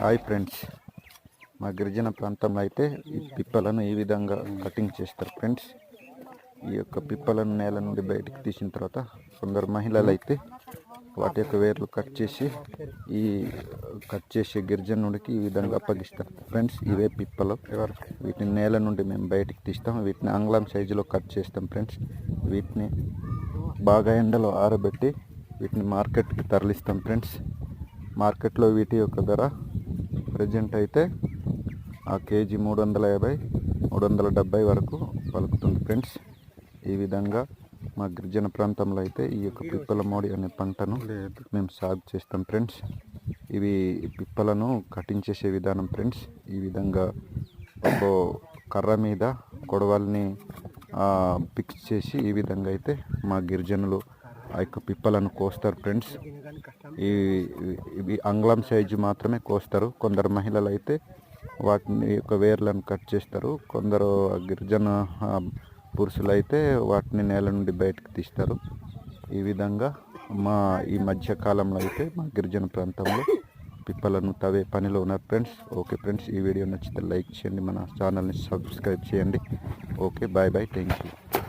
Hi friends, మా గిరిజన ప్రాంతంలో అయితే ఈ పిప్పలను ఈ విధంగా కటింగ్ చేస్తారు ఫ్రెండ్స్. ఈ యొక్క పిప్పలను నేల నుండి బయటికి తీసిన తర్వాత కొందరు మహిళలు అయితే వాటి యొక్క వేర్లు కట్ చేసి ఈ కట్ చేసే గిరిజనుడికి ఈ విధంగా అప్పగిస్తారు ఫ్రెండ్స్. ఇవే పిప్పలు, వీటిని నేల నుండి మేము బయటికి తీస్తాం. వీటిని అంగుళం సైజులో కట్ చేస్తాం ఫ్రెండ్స్. వీటిని బాగా ఎండలో ఆరబెట్టి వీటిని మార్కెట్కి తరలిస్తాం ఫ్రెండ్స్. మార్కెట్లో వీటి యొక్క ధర ప్రజెంట్ అయితే ఆ కేజీ 350 370 వరకు పలుకుతుంది ఫ్రెండ్స్. ఈ విధంగా మా గిరిజన ప్రాంతంలో అయితే ఈ యొక్క పిప్పల మోడి అనే పంటను మేము సాగు చేస్తాం ఫ్రెండ్స్. ఇవి పిప్పలను కటింగ్ చేసే విధానం ఫ్రెండ్స్. ఈ విధంగా ఒక కర్ర మీద కొడవల్ని ఫిక్స్ చేసి ఈ విధంగా అయితే మా గిరిజనులు ఆ యొక్క పిప్పలను కోస్తారు ఫ్రెండ్స్. ఇవి అంగుళం సైజు మాత్రమే కోస్తారు. కొందరు మహిళలు అయితే వాటిని యొక్క వేర్లను కట్ చేస్తారు. కొందరు గిరిజన పురుషులు అయితే వాటిని నేల నుండి బయటకు తీస్తారు. ఈ విధంగా ఈ మధ్య కాలంలో అయితే మా గిరిజన ప్రాంతంలో పిప్పలను తవ్వే పనిలో ఉన్నారు ఫ్రెండ్స్. ఓకే ఫ్రెండ్స్, ఈ వీడియో నచ్చితే లైక్ చేయండి, మన ఛానల్ని సబ్స్క్రైబ్ చేయండి. Okay, bye bye, thank you.